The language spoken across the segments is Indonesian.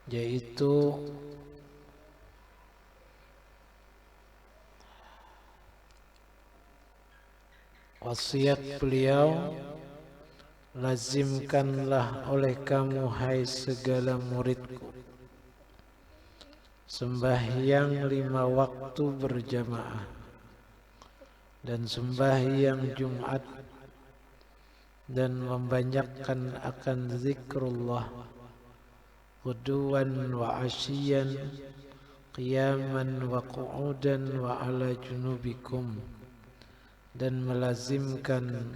yaitu wasiat beliau, lazimkanlah oleh kamu hai segala muridku sembahyang 5 waktu berjamaah dan sembahyang Jumat dan membanyakkan akan zikrullah ghuduwan wa asyian qiyaman wa qu'udan wa ala junubikum, dan melazimkan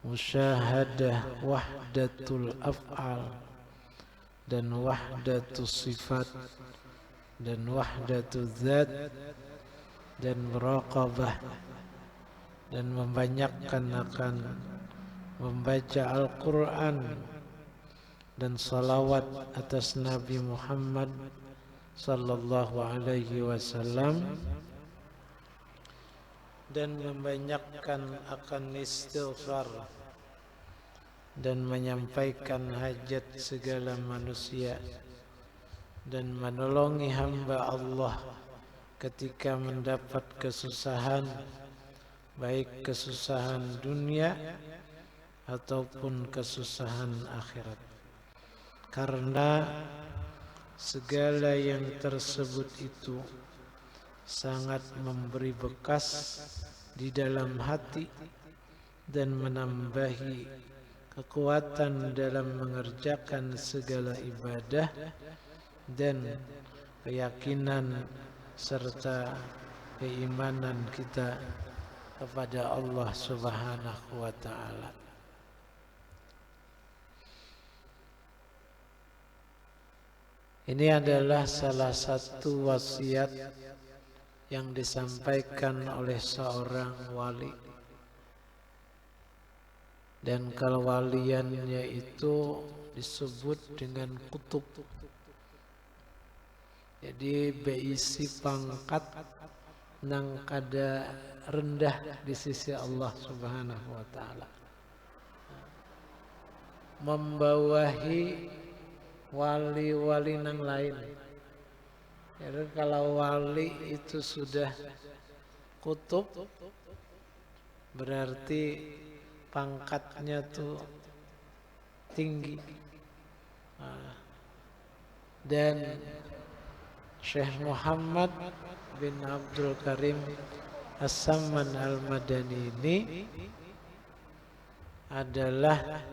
musyahadah wahdatul af'al dan wahdatus sifat dan wahdatul zat dan muraqabah, dan membanyakkan akan membaca Al-Quran dan salawat atas Nabi Muhammad sallallahu alaihi wasallam, dan membanyakkan akan istighfar dan menyampaikan hajat segala manusia dan menolongi hamba Allah ketika mendapat kesusahan, baik kesusahan dunia ataupun kesusahan akhirat. Karena segala yang tersebut itu sangat memberi bekas di dalam hati dan menambahi kekuatan dalam mengerjakan segala ibadah dan keyakinan serta keimanan kita kepada Allah Subhanahu wa ta'ala. Ini adalah salah satu wasiat yang disampaikan oleh seorang wali, dan kewaliannya itu disebut dengan kutub. Jadi beisi pangkat nang kada rendah di sisi Allah Subhanahu wa ta'ala, membawahi wali-wali nang lain. Jadi kalau wali itu sudah kutub, berarti pangkatnya tuh tinggi. Dan Syekh Muhammad bin Abdul Karim As-Samman Al-Madani ini adalah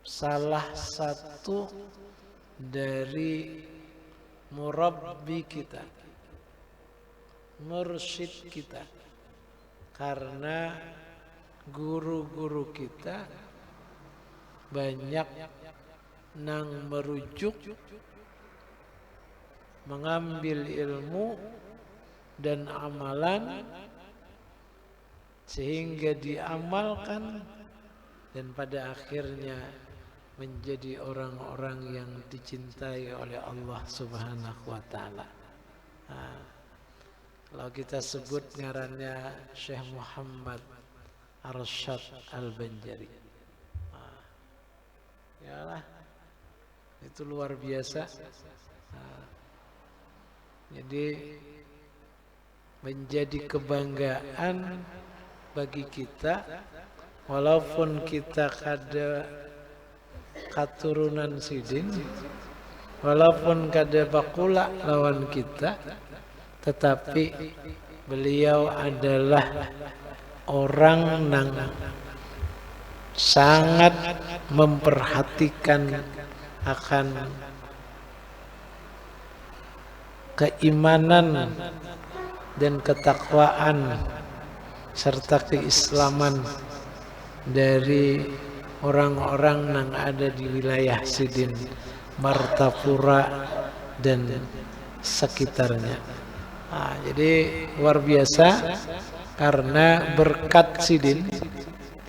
salah satu dari murabbi kita, mursyid kita, karena guru-guru kita banyak nang merujuk mengambil ilmu dan amalan sehingga diamalkan dan pada akhirnya menjadi orang-orang yang dicintai oleh Allah Subhanahu wa ta'ala. Kalau kita sebut ngarannya Syekh Muhammad Arsyad Al-Banjari, yalah, itu luar biasa. Jadi menjadi kebanggaan bagi kita, walaupun kita kada katurunan sidin, walaupun kada bakula lawan kita, tetapi beliau adalah orang yang sangat memperhatikan akan keimanan dan ketakwaan serta keislaman dari orang-orang yang ada di wilayah Sidin, Martapura dan sekitarnya. Jadi luar biasa, karena berkat Sidin,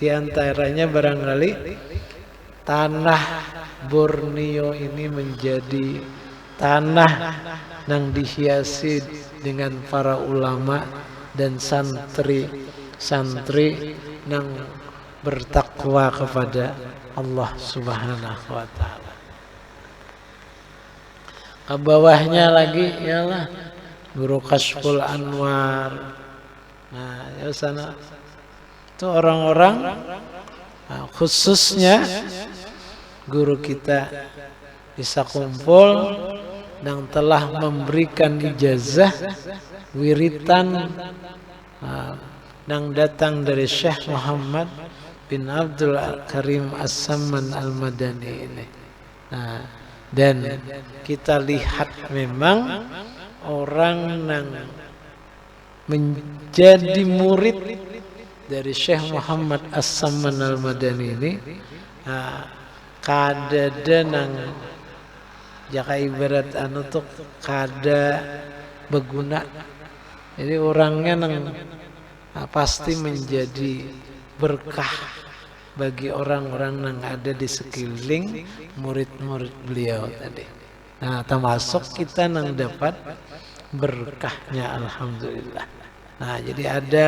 diantaranya barangkali tanah Borneo ini menjadi tanah yang dihiasi dengan para ulama dan santri-santri yang bertakwa kepada Allah Subhanahu wa ta'ala. Ke bawahnya lagi ialah Guru Kashful Anwar. Nah, ya sana itu orang-orang, khususnya guru kita bisa kumpul dan telah memberikan ijazah wiritan yang datang dari Syekh Muhammad bin Abdul Karim As-Samman Al-Madani ini. Nah, dan kita lihat memang orang yang menjadi murid dari Syekh Muhammad As-Samman Al-Madani ini, kada nang jaka ibarat anu tuh kada berguna. Jadi orangnya nang pasti menjadi berkah bagi orang-orang yang ada di sekeliling murid-murid beliau tadi. Nah, termasuk kita yang dapat berkahnya, alhamdulillah. Nah, jadi ada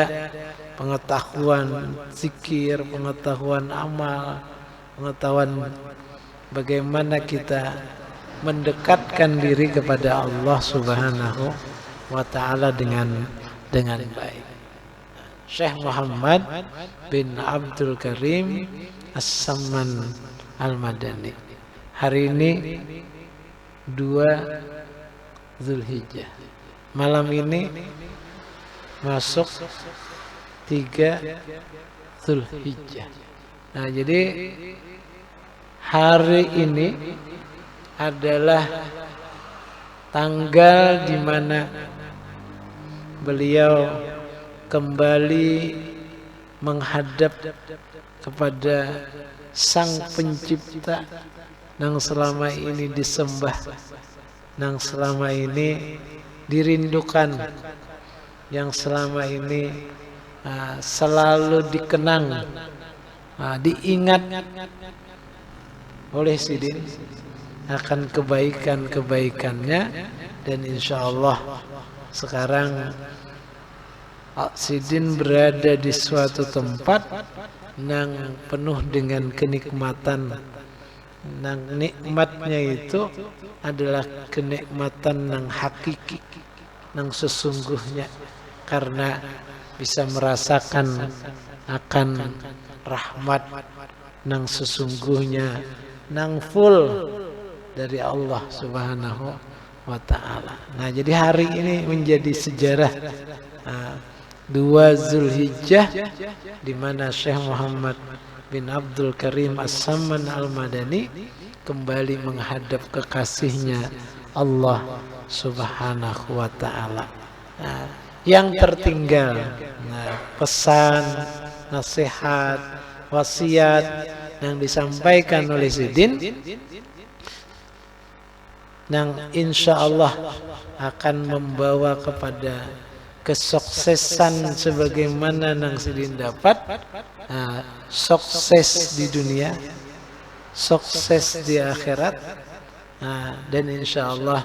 pengetahuan zikir, pengetahuan amal, pengetahuan bagaimana kita mendekatkan diri kepada Allah Subhanahu wa ta'ala dengan baik. Syekh Muhammad bin Abdul Karim As-Samman Al-Madani. Hari ini 2 Zulhijjah. Malam ini masuk 3 Zulhijjah. Nah, jadi hari ini adalah tanggal di mana beliau kembali menghadap kepada Sang Pencipta yang selama ini disembah, yang selama ini dirindukan, yang selama ini selalu dikenang, diingat oleh Sidin akan kebaikan-kebaikannya. Dan insya Allah sekarang Sidin berada di suatu tempat yang penuh dengan kenikmatan. Yang nikmatnya itu adalah kenikmatan yang hakiki, yang sesungguhnya, karena bisa merasakan akan rahmat yang sesungguhnya, yang full dari Allah Subhanahu wa ta'ala. Nah, jadi hari ini menjadi sejarah 2 Zulhijjah, di mana Syekh Muhammad bin Abdul Karim As-Samman Al-Madani kembali menghadap kekasihnya Allah Subhanahu wa ta'ala. Yang tertinggal pesan, nasihat, wasiat yang disampaikan oleh Sidin, yang insya Allah akan membawa kepada kesuksesan sebagaimana yang Sidin dapat, sukses di dunia, sukses di akhirat, dan insya Allah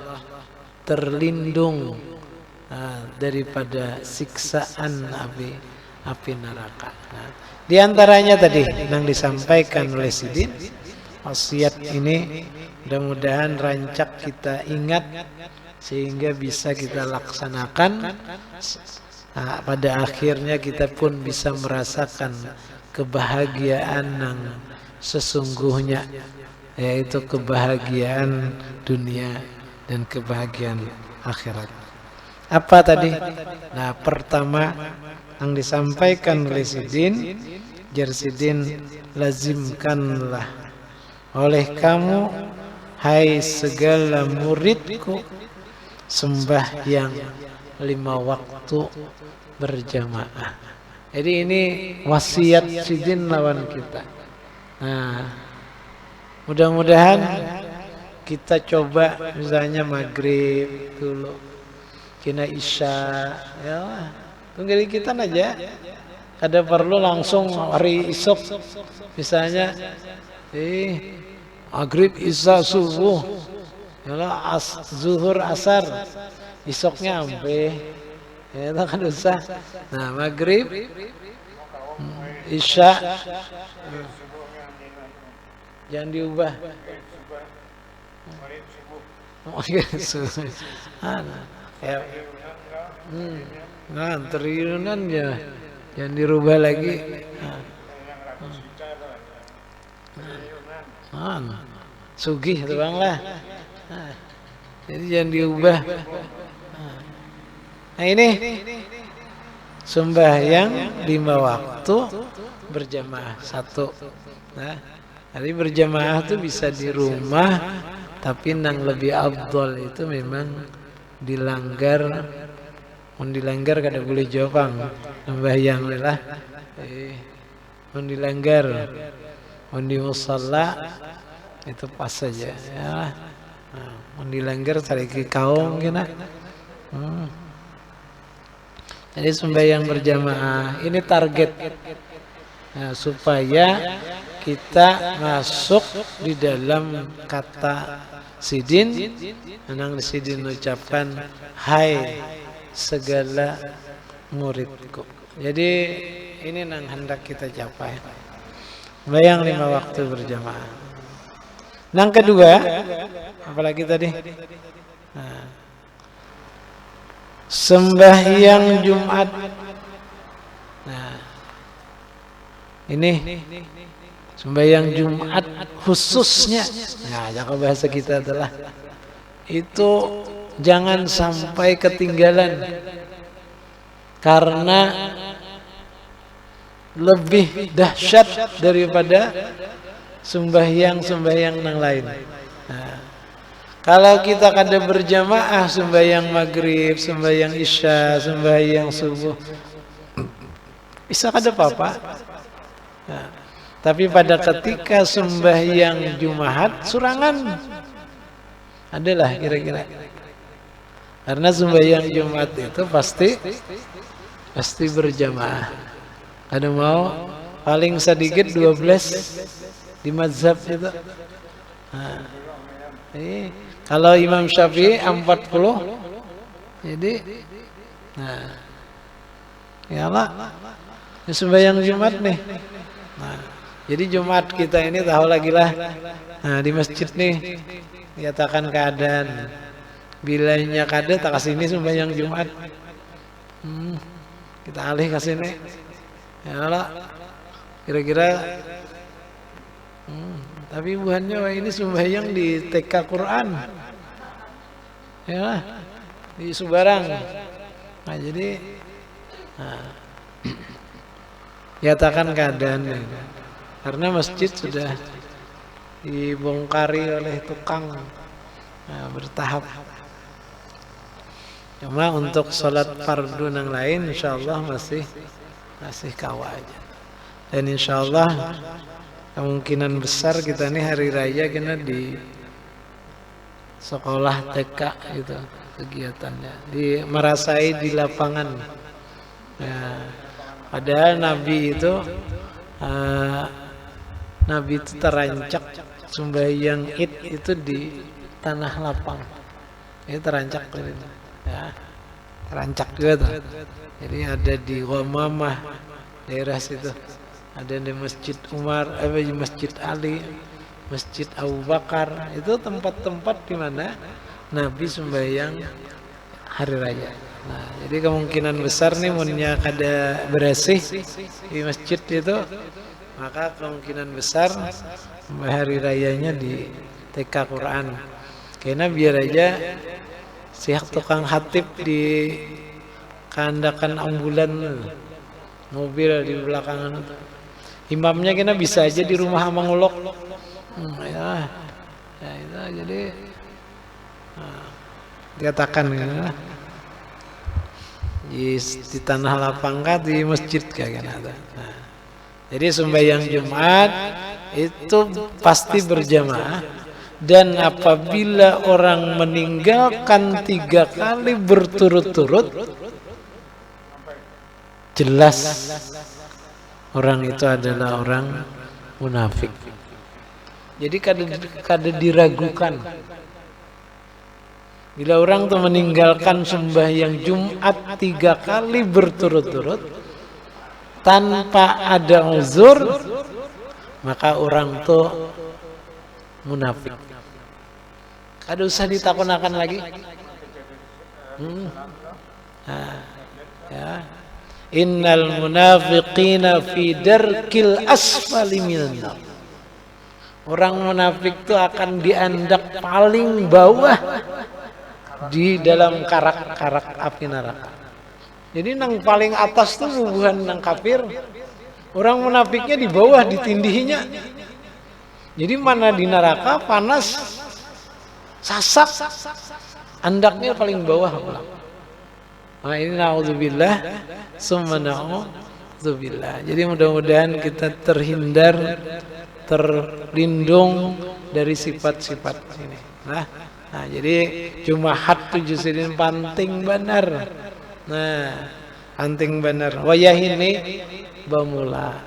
terlindung daripada siksaan api neraka. Di antaranya tadi yang disampaikan oleh Sidin, wasiat ini mudah-mudahan rancak kita ingat sehingga bisa kita laksanakan. Pada akhirnya kita pun bisa merasakan kebahagiaan yang sesungguhnya, yaitu kebahagiaan dunia dan kebahagiaan akhirat. Apa tadi? Nah, pertama yang disampaikan oleh Sidin, Sidin, lazimkanlah oleh kamu, hai segala muridku, sembahyang 5 waktu berjamaah. Jadi ini wasiat Sidin lawan kita. Nah, mudah-mudahan kita coba misalnya maghrib dulu, kena isya, ya tunggu kita aja. Kada perlu langsung hari isuk, misalnya maghrib, isya, subuh, yalah zuhur, asar, isoknya ampe, ya itu kan usah. Nah, maghrib, isya, jangan diubah. Ya, nah triliunan ya, jangan dirubah lagi. Sugih tuh bang lah. Jadi jangan diubah. Nah ini sembahyang 5 waktu berjamaah 1. Nah, jadi berjamaah tuh bisa di rumah, tapi yang lebih afdol itu memang dilanggar kada boleh jawab sembahyang lah. Dilanggar di musalla itu pas saja ya. Nah, dilanggar sariki kaum kena. Jadi sembahyang berjamaah ini target supaya kita masuk di dalam kata sidin. Nang sidin ucapan hai segala muridku. Jadi ini nang hendak kita capai. Sembahyang 5 waktu berjamaah. Nang kedua, apalagi tadi? Nah, sembahyang Jumat. Nah, ini sembahyang Jumat khususnya. Nah, jangan bahasa kita adalah itu jangan sampai ketinggalan karena lebih dahsyat daripada sembahyang yang lain. Nah, kalau kita kada berjamaah sembahyang maghrib, sembahyang isya, sembahyang subuh, bisa kada apa-apa. Nah, tapi pada ketika sembahyang Jumat surangan, adalah kira-kira. Karena sembahyang Jumat itu pasti berjamaah. Ada mau paling sedikit 12 di mazhab itu. Nah, kalau Imam Syafi'i 40, jadi, nah, ya Allah, sembahyang Jumat nih. Nah, jadi Jumat kita ini tahu lagi lah. Nah, di masjid nih, nyatakan keadaan. Bilanya kada tak kasini sembahyang Jumat. Kita alih ke sini. Ya Allah, kira-kira. Tapi buahnya ini sembahyang di TK Quran, ya di Subarang. Nah jadi, nyatakan keadaan karena masjid sudah dibongkari oleh tukang bertahap. Cuma untuk sholat fardu yang lain, insyaallah masih kawa aja. Dan insyaallah kemungkinan besar kita nih hari raya kena di sekolah TK itu kegiatannya, merasai di lapangan. Ya, padahal Nabi itu terancak sembahyang Id itu di tanah lapang. Ini terancak ya, terancak juga tuh. Jadi ada di Ghamamah daerah situ. Ada di Masjid Umar, Masjid Ali, Masjid Abu Bakar. Itu tempat-tempat di mana Nabi sembahyang hari raya. Nah, jadi kemungkinan besar nih munnya kada bersih di masjid itu, maka kemungkinan besar hari rayanya di TK Quran. Karena biar aja siak tukang khatib di kandakan ambulan mobil di belakangan. Imamnya kena bisa aja di rumah Mangulok. Ya itu jadi dikatakan kan di tanah lapang kah di masjid kayak ada. Nah, jadi sembahyang Jumat itu pasti berjamaah, dan apabila orang meninggalkan 3 kali berturut-turut, jelas orang itu adalah orang munafik. Jadi kada diragukan. Bila orang tuh meninggalkan sembahyang Jumat 3 kali berturut-turut tanpa ada uzur, maka orang tuh munafik. Kada usah ditakunakan lagi. Nah, ya. Innal munafiqina fi darkil asfali minan nar. Orang munafik itu akan diandak paling bawah di dalam karak-karak api neraka. Jadi nang paling atas tuh bukan nang kafir. Orang munafiknya di bawah ditindihinya. Jadi mana di neraka panas, sasak, andaknya paling bawah pulang. Nah ini naudzubillah, summa naudzubillah. Jadi mudah-mudahan kita terhindar, terlindung dari sifat-sifat ini. Nah jadi cuma hat tujuh sidin penting benar. Nah penting benar. Wayah ini bamula.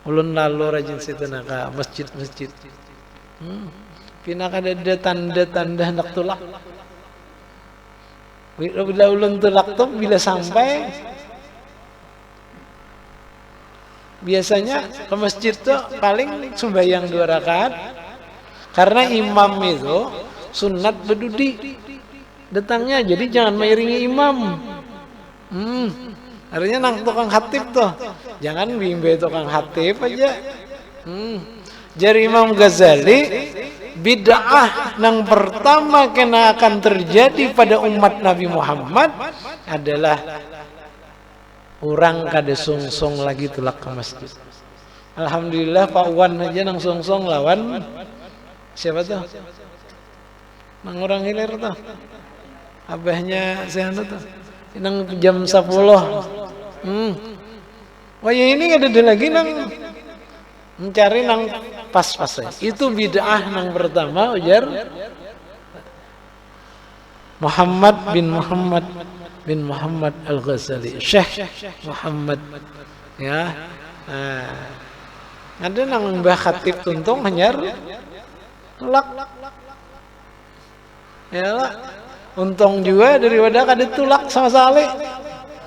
Ulun lalu rajin situ naka masjid-masjid. Pina kada ada tanda-tanda hendak tulak. Bila ulun tulak tuh bila sampai biasanya ke masjid tuh paling sembahyang 2 rakaat karena imam itu sunat berdudi datangnya, jadi jangan mengiringi imam. Artinya nang tukang khatib tuh jangan bimbe tukang khatib aja. Jari Imam Ghazali, bid'ah nang pertama kena akan terjadi pada umat Nabi Muhammad adalah orang kada sungsong lagi tulak ke masjid. Alhamdulillah Pak Wan aja nang sungsong lawan siapa tuh? Nang orang hilir tuh. Abahnya saya tuh. Nang jam 10. Wah ya ini ada lagi nang mencari nang pas-pas aja. Itu bid'ah nang pertama ujar Muhammad bin Muhammad Al-Ghazali, Syekh Muhammad ya. Ada nang Mbah Khatib tuntung hanyar lak. Ya lah. Untung juga daripada kada tulak sama sekali.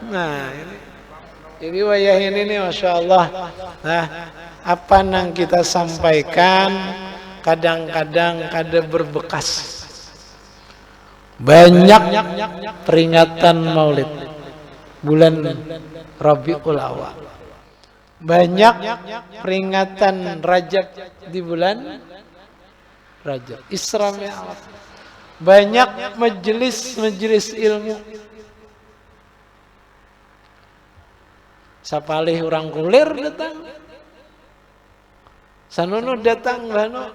Nah, ini. Jadi wayah ini nih Masya Allah. Nah, apa yang kita sampaikan kadang-kadang kada berbekas. Banyak peringatan Maulid bulan Rabiul Awal. Banyak peringatan Rajab di bulan Rajab. Isra Mi'raj. Banyak majelis ilmu. Sapalih orang kulir datang. Sanono datang bano.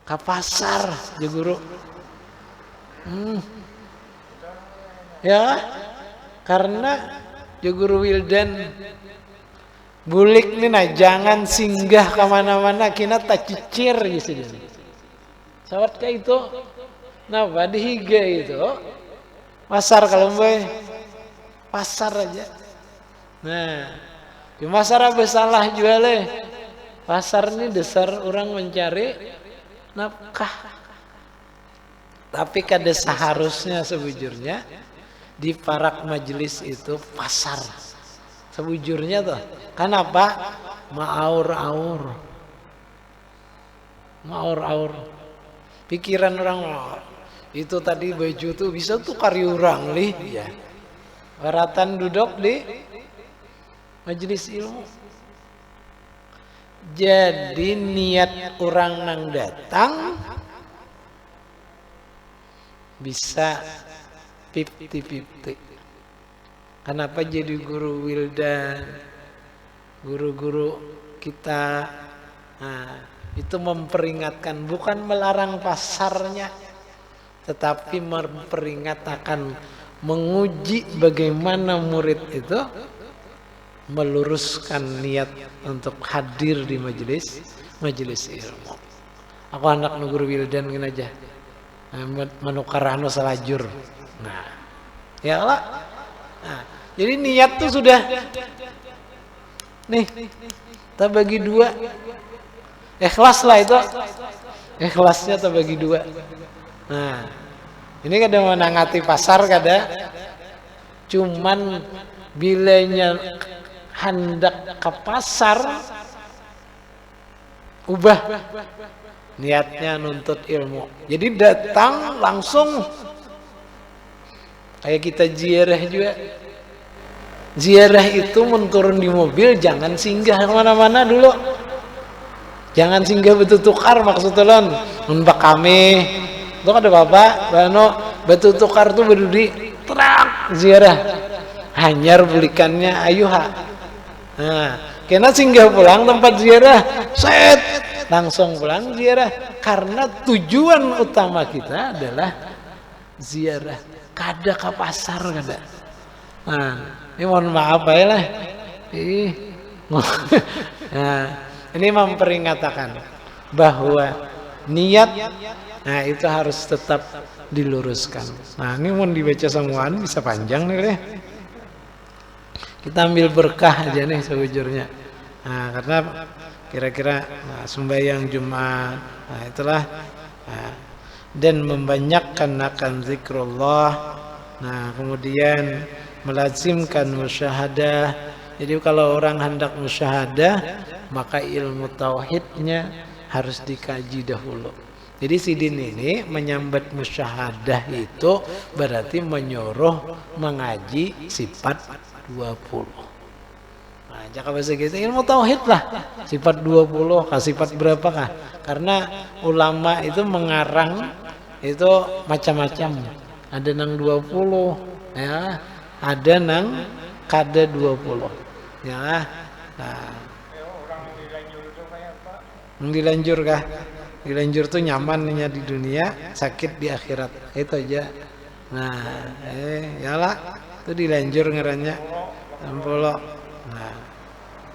Ka pasar je guru. Ya, karena je guru Wildan bulik nih nah jangan singgah kemana-mana kina tak cicir gitu. Sawat kayak itu, nah di higa itu, pasar kalau mbak, pasar aja. Nah, di pasar apa salah jualnya? Pasar ini dasar orang mencari nafkah. Tapi kada seharusnya sebujurnya di parak majelis itu pasar. Sebujurnya tuh, kenapa? Maur-aur. Pikiran orang itu tadi baju tuh bisa tuh kari orang ya. Waratan duduk di majelis ilmu. Jadi niat orang nang datang bisa 50-50. Kenapa jadi guru Wildan, guru-guru kita? Nah, itu memperingatkan, bukan melarang pasarnya, tetapi memperingatkan, menguji bagaimana murid itu meluruskan niat untuk hadir di majelis ilmu. Aku anak guru Wildan gini aja, menukar anu salajur. Nah, ya lah. Nah, jadi niat tuh sudah nih, kita bagi 2. Ikhlas lah itu. Ikhlasnya terbagi 2. Nah, ini kadang menangati pasar kada. Cuman bilanya hendak ke pasar ubah niatnya nuntut ilmu. Jadi datang langsung kayak kita ziarah juga. Ziarah itu menurun di mobil, jangan singgah kemana-mana dulu. Jangan singgah betul tukar maksudnya mbak kami. Itu ada bapak, bano betul tukar tuh berdudi terak ziarah. Hanyar belikannya ayuha. Nah, kena singgah pulang tempat ziarah, set langsung pulang ziarah karena tujuan utama kita adalah ziarah. Kada ke pasar kada. Nah, ini mohon maaf ya lah. Nah, ini memperingatkan bahwa niat, nah itu harus tetap diluruskan. Nah, ini mau dibaca semuaan bisa panjang nih deh. Kita ambil berkah aja nih sejujurnya. Nah, karena kira-kira sembahyang Jumat, nah itulah. Nah, dan membanyakkan akan zikrullah. Nah, kemudian melazimkan musyahadah. Jadi kalau orang hendak musyahadah, maka ilmu tauhidnya harus dikaji dahulu. Jadi sidin ini menyambat musyahadah itu berarti menyuruh mengaji sifat 20. Nah, jika bahasa gitu ilmu tauhid lah. Sifat 20 kah sifat berapa kah? Karena ulama itu mengarang itu macam-macam. Ada nang 20 ya, ada nang kada 20 ya. Nah, dilanjur kah? Dilanjur tuh nyamannya di dunia, sakit di akhirat. Itu aja. Nah, yalah itu dilanjur ngarannya 60. Nah,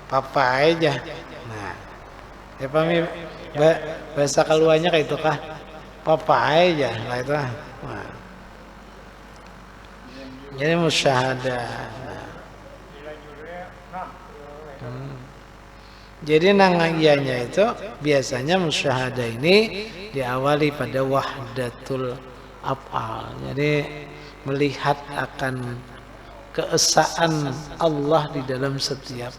papa aja. Nah, ya pami bahasa keluarnya kayak itu kah? Papa aja lah itu. Nah, jadi musyahadah. Jadi nangiannya itu biasanya musyahadah ini diawali pada wahdatul af'al. Jadi melihat akan keesaan Allah di dalam setiap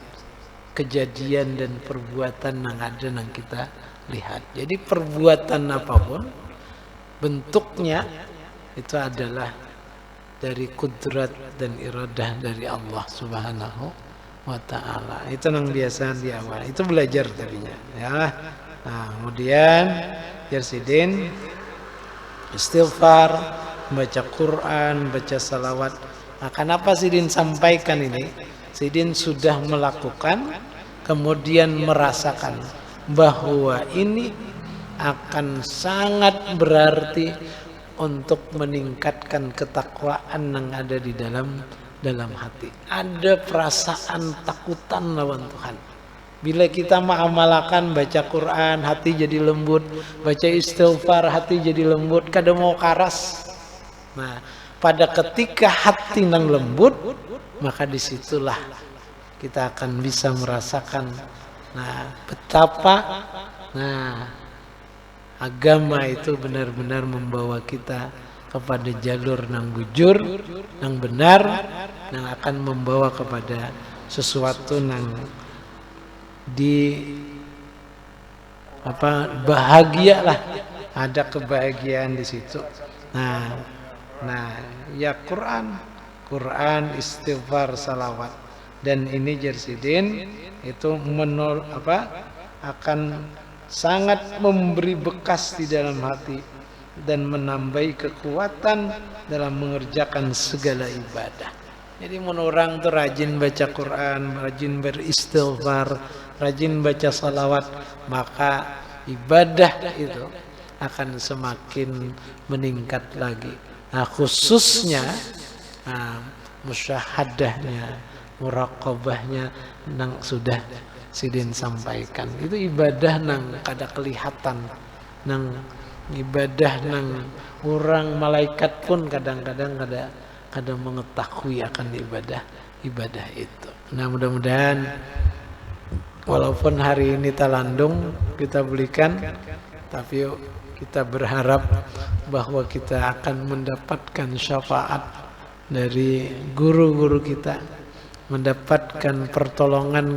kejadian dan perbuatan yang ada yang kita lihat. Jadi perbuatan apapun bentuknya itu adalah dari kudrat dan iradah dari Allah Subhanahu wa ta'ala. Itu yang biasa di awal. Itu belajar tadinya ya. Nah, kemudian Jarsidin istighfar, baca Quran, baca salawat. Nah, kenapa Sidin sampaikan ini? Sidin sudah melakukan, kemudian merasakan bahwa ini akan sangat berarti untuk meningkatkan ketakwaan yang ada di dalam hati. Ada perasaan takutan lawan Tuhan. Bila kita mengamalkan baca Quran, hati jadi lembut, baca istighfar, hati jadi lembut, kada mau karas. Nah, pada ketika hati nang lembut, maka disitulah kita akan bisa merasakan betapa agama itu benar-benar membawa kita kepada jalur nang bujur, nang benar, yang akan membawa kepada sesuatu nang bahagia lah, ada kebahagiaan di situ. Nah, ya Quran, istighfar, salawat, dan ini Jarsidin itu akan sangat memberi bekas di dalam hati dan menambah kekuatan dalam mengerjakan segala ibadah. Jadi orang tuh rajin baca Quran, rajin beristighfar, rajin baca salawat, maka ibadah itu akan semakin meningkat lagi. Nah, khususnya musyahadahnya, muraqabahnya yang sudah Sidin sampaikan. Itu ibadah nang kada kelihatan, nang ibadah nang orang malaikat pun kadang-kadang kada mengetahui akan ibadah itu. Nah, mudah-mudahan walaupun hari ini talandung kita belikan, tapi yuk kita berharap bahwa kita akan mendapatkan syafaat dari guru-guru kita, mendapatkan pertolongan